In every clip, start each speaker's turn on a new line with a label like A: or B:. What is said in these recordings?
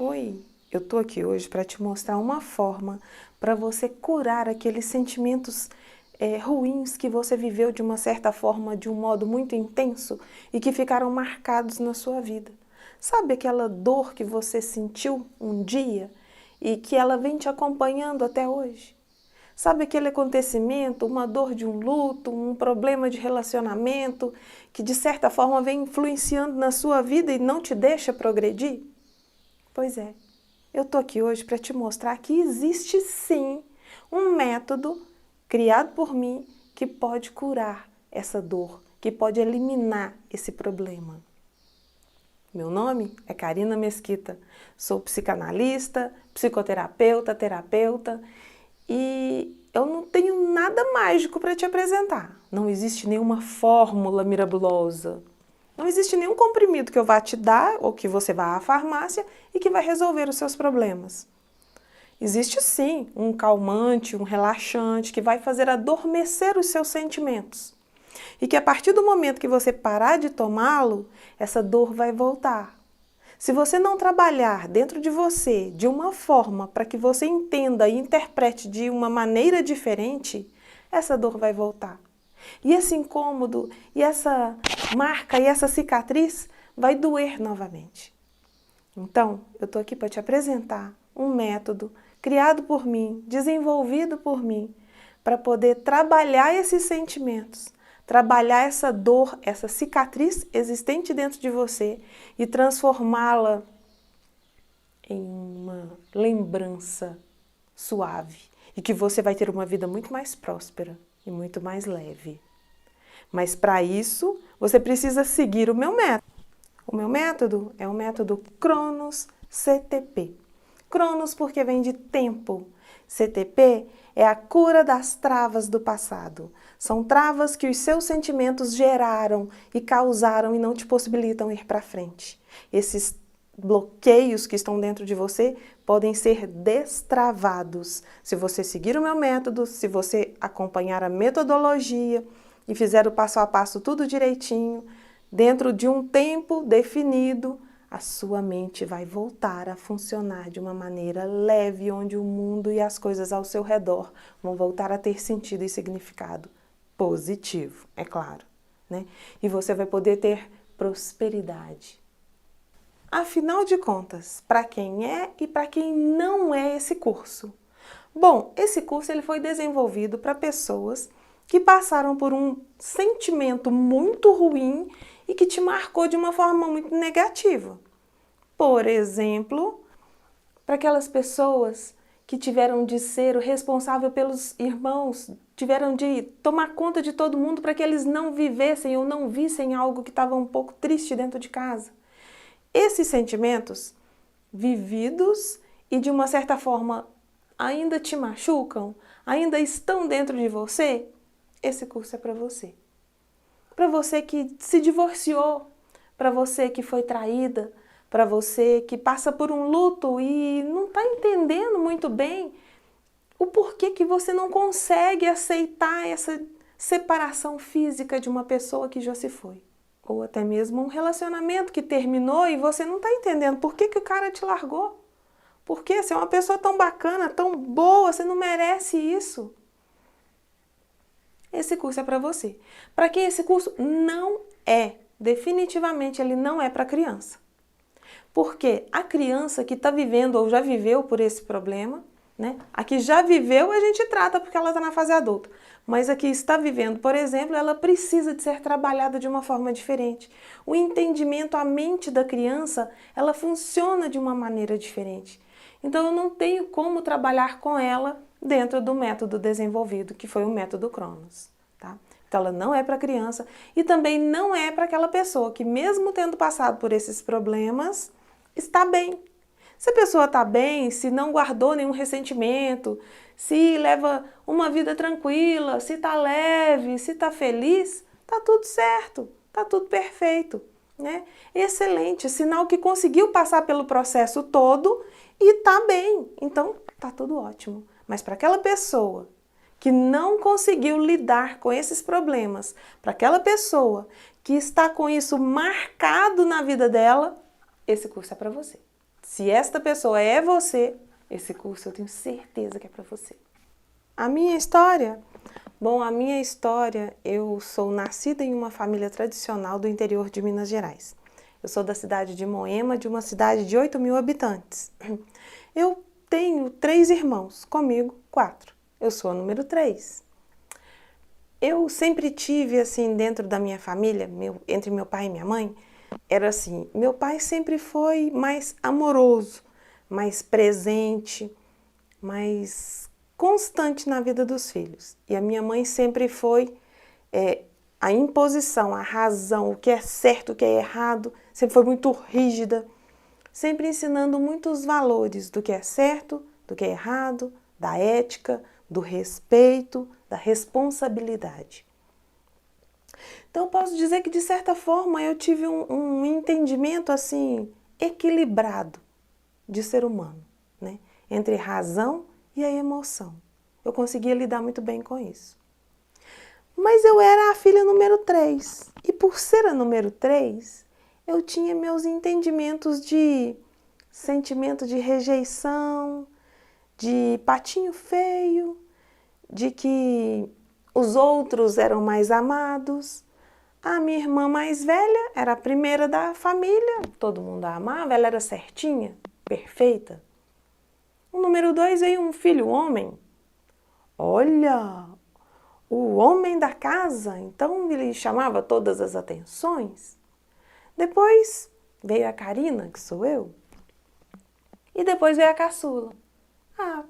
A: Oi, eu tô aqui hoje para te mostrar uma forma para você curar aqueles sentimentos ruins que você viveu de uma certa forma, de um modo muito intenso e que ficaram marcados na sua vida. Sabe aquela dor que você sentiu um dia e que ela vem te acompanhando até hoje? Sabe aquele acontecimento, uma dor de um luto, um problema de relacionamento que de certa forma vem influenciando na sua vida e não te deixa progredir? Pois é, eu tô aqui hoje para te mostrar que existe sim um método criado por mim que pode curar essa dor, que pode eliminar esse problema. Meu nome é Karina Mesquita, sou psicanalista, psicoterapeuta, terapeuta e eu não tenho nada mágico para te apresentar. Não existe nenhuma fórmula mirabulosa. Não existe nenhum comprimido que eu vá te dar ou que você vá à farmácia e que vai resolver os seus problemas. Existe sim um calmante, um relaxante que vai fazer adormecer os seus sentimentos. E que a partir do momento que você parar de tomá-lo, essa dor vai voltar. Se você não trabalhar dentro de você de uma forma para que você entenda e interprete de uma maneira diferente, essa dor vai voltar. E esse incômodo, e essa marca, e essa cicatriz vai doer novamente. Então, eu estou aqui para te apresentar um método criado por mim, desenvolvido por mim, para poder trabalhar esses sentimentos, trabalhar essa dor, essa cicatriz existente dentro de você e transformá-la em uma lembrança suave e que você vai ter uma vida muito mais próspera e muito mais leve. Mas para isso, você precisa seguir o meu método. O meu método é o método Cronos CTP. Cronos porque vem de tempo. CTP é a cura das travas do passado. São travas que os seus sentimentos geraram e causaram e não te possibilitam ir para frente. Esses bloqueios que estão dentro de você podem ser destravados. Se você seguir o meu método, se você acompanhar a metodologia e fizer o passo a passo tudo direitinho, dentro de um tempo definido, a sua mente vai voltar a funcionar de uma maneira leve, onde o mundo e as coisas ao seu redor vão voltar a ter sentido e significado positivo, é claro, né? E você vai poder ter prosperidade. Afinal de contas, para quem é e para quem não é esse curso? Bom, esse curso ele foi desenvolvido para pessoas que passaram por um sentimento muito ruim e que te marcou de uma forma muito negativa. Por exemplo, para aquelas pessoas que tiveram de ser o responsável pelos irmãos, tiveram de tomar conta de todo mundo para que eles não vivessem ou não vissem algo que estava um pouco triste dentro de casa. Esses sentimentos vividos e de uma certa forma ainda te machucam, ainda estão dentro de você, esse curso é para você. Para você que se divorciou, para você que foi traída, para você que passa por um luto e não está entendendo muito bem o porquê que você não consegue aceitar essa separação física de uma pessoa que já se foi. Ou até mesmo um relacionamento que terminou e você não está entendendo por que o cara te largou. Porque você é uma pessoa tão bacana, tão boa, você não merece isso. Esse curso é para você. Para quem esse curso não é, definitivamente ele não é para criança. Porque a criança que está vivendo ou já viveu por esse problema, né? A que já viveu a gente trata porque ela está na fase adulta. Mas a que está vivendo, por exemplo, ela precisa de ser trabalhada de uma forma diferente. O entendimento, a mente da criança, ela funciona de uma maneira diferente. Então eu não tenho como trabalhar com ela dentro do método desenvolvido, que foi o método Cronos, tá? Então ela não é para criança e também não é para aquela pessoa que mesmo tendo passado por esses problemas, está bem. Se a pessoa está bem, se não guardou nenhum ressentimento, se leva uma vida tranquila, se está leve, se está feliz, está tudo certo, está tudo perfeito, né? Excelente, sinal que conseguiu passar pelo processo todo e está bem, então está tudo ótimo. Mas para aquela pessoa que não conseguiu lidar com esses problemas, para aquela pessoa que está com isso marcado na vida dela, esse curso é para você. Se esta pessoa é você, esse curso eu tenho certeza que é para você. A minha história? Bom, a minha história, eu sou nascida em uma família tradicional do interior de Minas Gerais. Eu sou da cidade de Moema, de uma cidade de 8.000 habitantes. Eu tenho 3 irmãos, comigo 4. Eu sou a número 3. Eu sempre tive, assim, dentro da minha família, entre meu pai e minha mãe, era assim, meu pai sempre foi mais amoroso, mais presente, mais constante na vida dos filhos. E a minha mãe sempre foi a imposição, a razão, o que é certo, o que é errado, sempre foi muito rígida, sempre ensinando muitos valores do que é certo, do que é errado, da ética, do respeito, da responsabilidade. Então, eu posso dizer que, de certa forma, eu tive um entendimento, assim, equilibrado de ser humano, né? Entre razão e a emoção. Eu conseguia lidar muito bem com isso. Mas eu era a filha número 3. E por ser a número 3, eu tinha meus entendimentos de sentimento de rejeição, de patinho feio, de que os outros eram mais amados. A minha irmã mais velha era a primeira da família, todo mundo a amava, ela era certinha, perfeita. O número 2 veio um filho homem. Olha, o homem da casa, então ele chamava todas as atenções. Depois veio a Karina, que sou eu, e depois veio a caçula. Ah,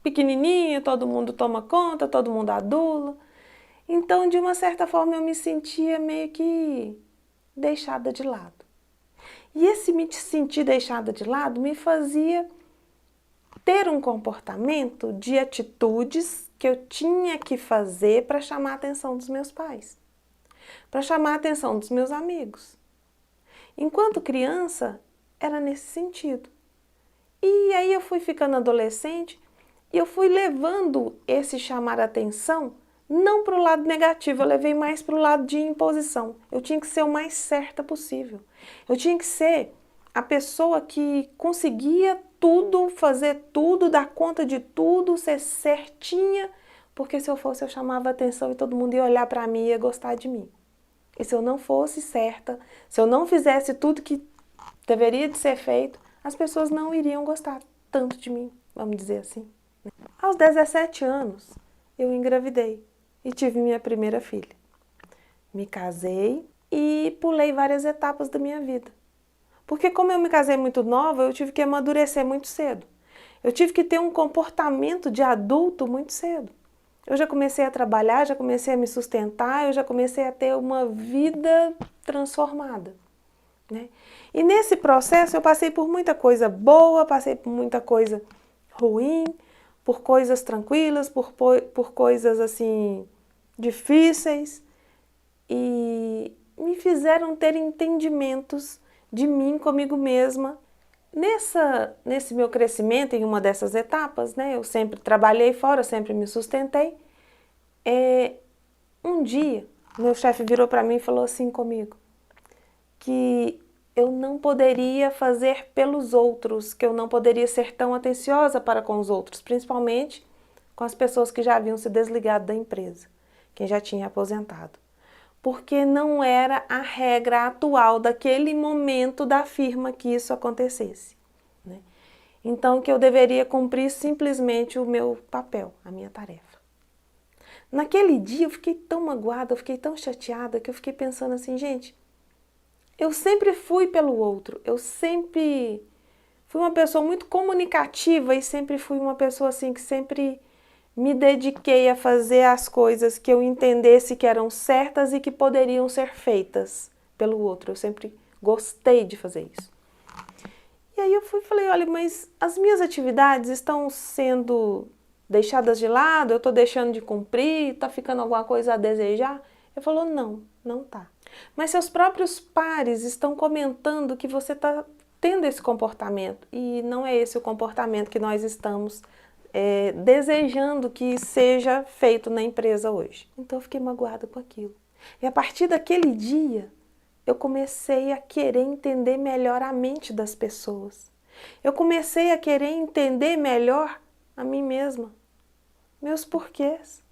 A: pequenininha, todo mundo toma conta, todo mundo adula. Então, de uma certa forma, eu me sentia meio que deixada de lado. E esse me sentir deixada de lado me fazia ter um comportamento de atitudes que eu tinha que fazer para chamar a atenção dos meus pais, para chamar a atenção dos meus amigos. Enquanto criança, era nesse sentido. E aí eu fui ficando adolescente e eu fui levando esse chamar a atenção não para o lado negativo, eu levei mais para o lado de imposição. Eu tinha que ser o mais certa possível. Eu tinha que ser a pessoa que conseguia tudo, fazer tudo, dar conta de tudo, ser certinha, porque se eu fosse eu chamava atenção e todo mundo ia olhar para mim e ia gostar de mim. E se eu não fosse certa, se eu não fizesse tudo que deveria de ser feito, as pessoas não iriam gostar tanto de mim, vamos dizer assim. Aos 17 anos, eu engravidei e tive minha primeira filha. Me casei e pulei várias etapas da minha vida. Porque como eu me casei muito nova, eu tive que amadurecer muito cedo. Eu tive que ter um comportamento de adulto muito cedo. Eu já comecei a trabalhar, já comecei a me sustentar, eu já comecei a ter uma vida transformada, né? E nesse processo eu passei por muita coisa boa, passei por muita coisa ruim, por coisas tranquilas, por coisas assim difíceis, e me fizeram ter entendimentos de mim comigo mesma. Nesse meu crescimento, em uma dessas etapas, né, eu sempre trabalhei fora, sempre me sustentei. Um dia, meu chefe virou para mim e falou assim comigo, que eu não poderia fazer pelos outros, que eu não poderia ser tão atenciosa para com os outros, principalmente com as pessoas que já haviam se desligado da empresa, quem já tinha aposentado. Porque não era a regra atual daquele momento da firma que isso acontecesse, né? Então, que eu deveria cumprir simplesmente o meu papel, a minha tarefa. Naquele dia eu fiquei tão magoada, eu fiquei tão chateada, que eu fiquei pensando assim, gente, eu sempre fui pelo outro, eu sempre fui uma pessoa muito comunicativa e sempre fui uma pessoa assim que sempre me dediquei a fazer as coisas que eu entendesse que eram certas e que poderiam ser feitas pelo outro. Eu sempre gostei de fazer isso. E aí eu falei, olha, mas as minhas atividades estão sendo deixadas de lado, eu estou deixando de cumprir, está ficando alguma coisa a desejar? Ele falou, não, não tá. Mas seus próprios pares estão comentando que você está tendo esse comportamento e não é esse o comportamento que nós estamos desejando que seja feito na empresa hoje. Então eu fiquei magoada com aquilo. E a partir daquele dia, eu comecei a querer entender melhor a mente das pessoas. Eu comecei a querer entender melhor a mim mesma, meus porquês.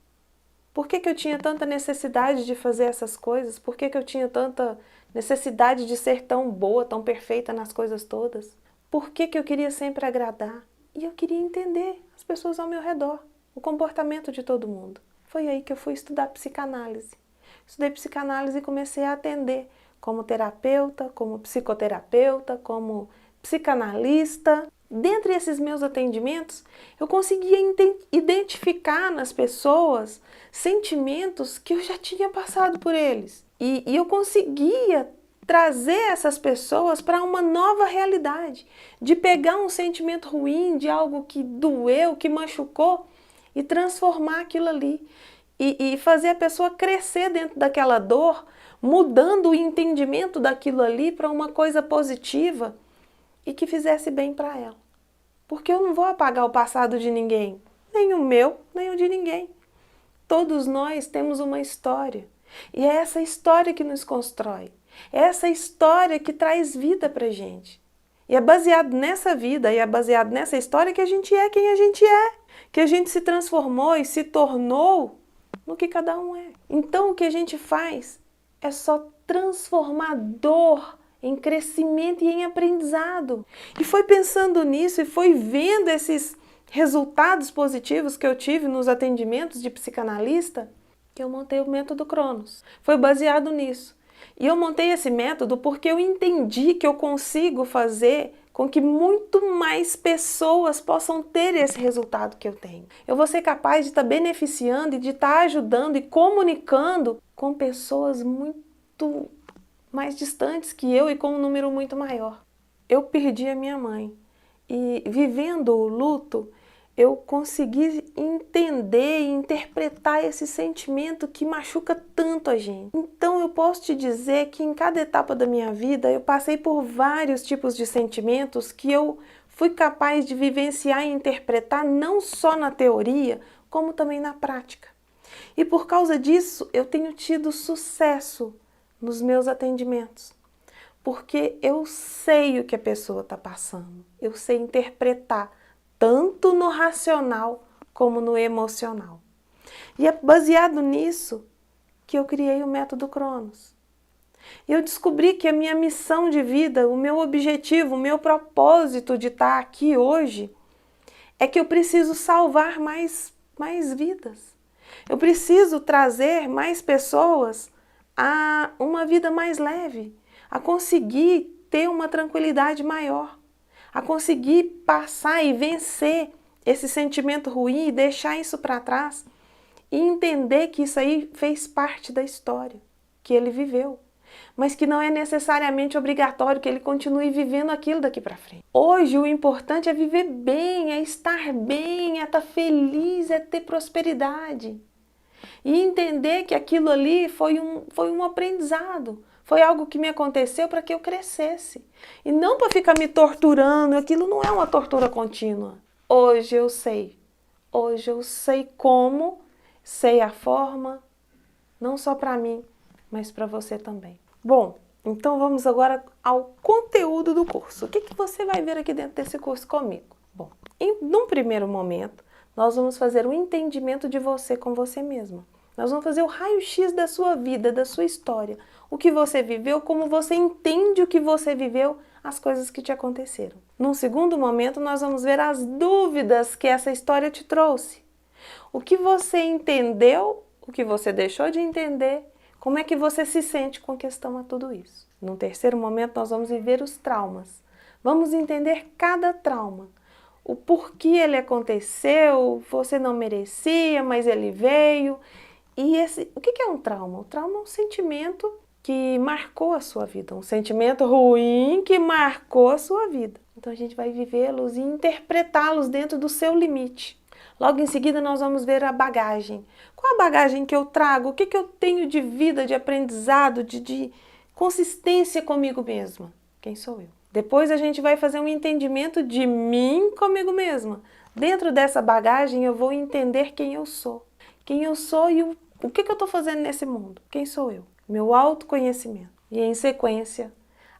A: Por que que eu tinha tanta necessidade de fazer essas coisas? Por que que eu tinha tanta necessidade de ser tão boa, tão perfeita nas coisas todas? Por que que eu queria sempre agradar? E eu queria entender as pessoas ao meu redor, o comportamento de todo mundo. Foi aí que eu fui estudar psicanálise. Estudei psicanálise e comecei a atender como terapeuta, como psicoterapeuta, como psicanalista. Dentre esses meus atendimentos, eu conseguia identificar nas pessoas sentimentos que eu já tinha passado por eles. E eu conseguia trazer essas pessoas para uma nova realidade, de pegar um sentimento ruim, de algo que doeu, que machucou, e transformar aquilo ali. E fazer a pessoa crescer dentro daquela dor, mudando o entendimento daquilo ali para uma coisa positiva e que fizesse bem para ela. Porque eu não vou apagar o passado de ninguém, nem o meu, nem o de ninguém. Todos nós temos uma história. E é essa história que nos constrói. É essa história que traz vida pra gente. E é baseado nessa vida, e é baseado nessa história que a gente é quem a gente é. Que a gente se transformou e se tornou no que cada um é. Então o que a gente faz é só transformar dor em crescimento e em aprendizado. E foi pensando nisso e foi vendo esses resultados positivos que eu tive nos atendimentos de psicanalista que eu montei o método Cronos. Foi baseado nisso. E eu montei esse método porque eu entendi que eu consigo fazer com que muito mais pessoas possam ter esse resultado que eu tenho. Eu vou ser capaz de estar beneficiando e de estar ajudando e comunicando com pessoas muito mais distantes que eu e com um número muito maior. Eu perdi a minha mãe e vivendo o luto, eu consegui entender e interpretar esse sentimento que machuca tanto a gente. Então eu posso te dizer que em cada etapa da minha vida eu passei por vários tipos de sentimentos que eu fui capaz de vivenciar e interpretar não só na teoria, como também na prática. E por causa disso eu tenho tido sucesso nos meus atendimentos. Porque eu sei o que a pessoa está passando, eu sei interpretar tanto no racional como no emocional. E é baseado nisso que eu criei o método Cronos. E eu descobri que a minha missão de vida, o meu objetivo, o meu propósito de estar aqui hoje é que eu preciso salvar mais vidas. Eu preciso trazer mais pessoas a uma vida mais leve, a conseguir ter uma tranquilidade maior, a conseguir passar e vencer esse sentimento ruim e deixar isso para trás e entender que isso aí fez parte da história que ele viveu, mas que não é necessariamente obrigatório que ele continue vivendo aquilo daqui para frente. Hoje o importante é viver bem, é estar bem, é estar feliz, é ter prosperidade. E entender que aquilo ali foi um aprendizado, foi algo que me aconteceu para que eu crescesse. E não para ficar me torturando, aquilo não é uma tortura contínua. Hoje eu sei como, sei a forma, não só para mim, mas para você também. Bom, então vamos agora ao conteúdo do curso. O que você vai ver aqui dentro desse curso comigo? Bom, num primeiro momento, nós vamos fazer um entendimento de você com você mesma. Nós vamos fazer o raio-x da sua vida, da sua história. O que você viveu, como você entende o que você viveu, as coisas que te aconteceram. Num segundo momento, nós vamos ver as dúvidas que essa história te trouxe. O que você entendeu, o que você deixou de entender, como é que você se sente com questão a tudo isso. Num terceiro momento, nós vamos viver os traumas. Vamos entender cada trauma. O porquê ele aconteceu, você não merecia, mas ele veio. E o que é um trauma? O trauma é um sentimento que marcou a sua vida, um sentimento ruim que marcou a sua vida. Então a gente vai vivê-los e interpretá-los dentro do seu limite. Logo em seguida nós vamos ver a bagagem. Qual a bagagem que eu trago? O que eu tenho de vida, de aprendizado, de consistência comigo mesma? Quem sou eu? Depois a gente vai fazer um entendimento de mim comigo mesma. Dentro dessa bagagem eu vou entender quem eu sou. Quem eu sou e o que eu estou fazendo nesse mundo? Quem sou eu? Meu autoconhecimento. E em sequência,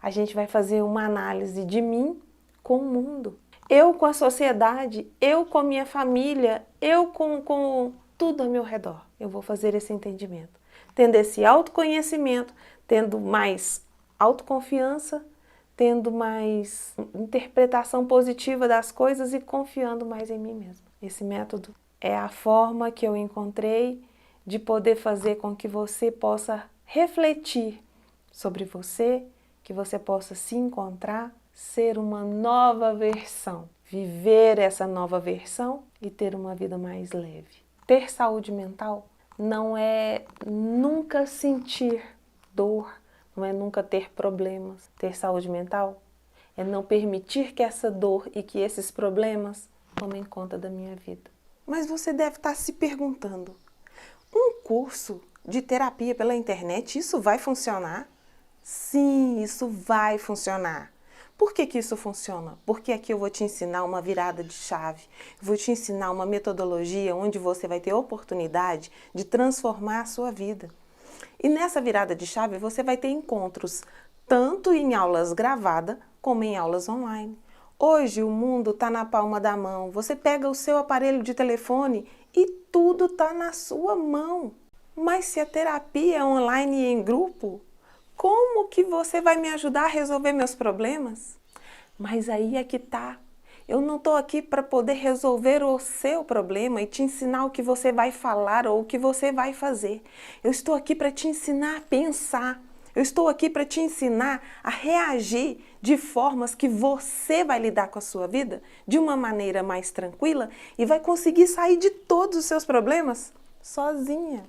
A: a gente vai fazer uma análise de mim com o mundo. Eu com a sociedade, eu com a minha família, eu com tudo ao meu redor. Eu vou fazer esse entendimento. Tendo esse autoconhecimento, tendo mais autoconfiança, tendo mais interpretação positiva das coisas e confiando mais em mim mesma. Esse método é a forma que eu encontrei de poder fazer com que você possa refletir sobre você, que você possa se encontrar, ser uma nova versão, viver essa nova versão e ter uma vida mais leve. Ter saúde mental não é nunca sentir dor, não é nunca ter problemas. Ter saúde mental é não permitir que essa dor e que esses problemas tomem conta da minha vida. Mas você deve estar se perguntando, um curso de terapia pela internet, isso vai funcionar? Sim, isso vai funcionar. Por que que isso funciona? Porque aqui eu vou te ensinar uma virada de chave, vou te ensinar uma metodologia onde você vai ter oportunidade de transformar a sua vida. E nessa virada de chave você vai ter encontros tanto em aulas gravadas como em aulas online. Hoje o mundo está na palma da mão, você pega o seu aparelho de telefone e tudo está na sua mão. Mas se a terapia é online e em grupo, como que você vai me ajudar a resolver meus problemas? Mas aí é que tá. Eu não estou aqui para poder resolver o seu problema e te ensinar o que você vai falar ou o que você vai fazer. Eu estou aqui para te ensinar a pensar. Eu estou aqui para te ensinar a reagir de formas que você vai lidar com a sua vida de uma maneira mais tranquila e vai conseguir sair de todos os seus problemas sozinha.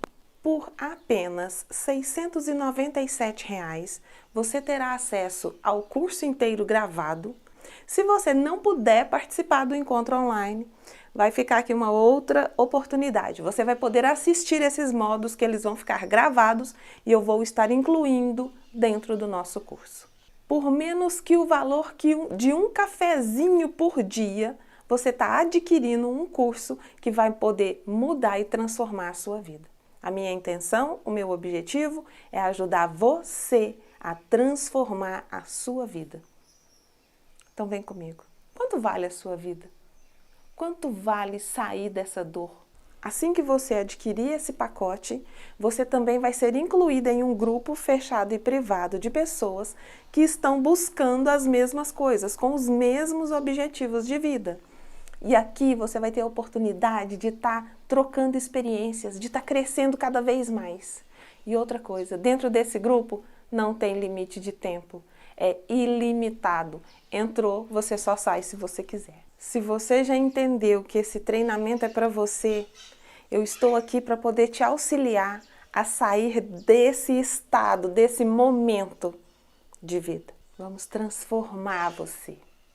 A: Por apenas R$ 697, você terá acesso ao curso inteiro gravado. Se você não puder participar do encontro online, vai ficar aqui uma outra oportunidade. Você vai poder assistir esses módulos que eles vão ficar gravados e eu vou estar incluindo dentro do nosso curso. Por menos que o valor de um cafezinho por dia, você está adquirindo um curso que vai poder mudar e transformar a sua vida. A minha intenção, o meu objetivo é ajudar você a transformar a sua vida. Então vem comigo. Quanto vale a sua vida? Quanto vale sair dessa dor? Assim que você adquirir esse pacote, você também vai ser incluída em um grupo fechado e privado de pessoas que estão buscando as mesmas coisas, com os mesmos objetivos de vida. E aqui você vai ter a oportunidade de estar trocando experiências, de estar crescendo cada vez mais. E outra coisa, dentro desse grupo não tem limite de tempo, é ilimitado. Entrou, você só sai se você quiser. Se você já entendeu que esse treinamento é para você, eu estou aqui para poder te auxiliar a sair desse estado, desse momento de vida. Vamos transformar você.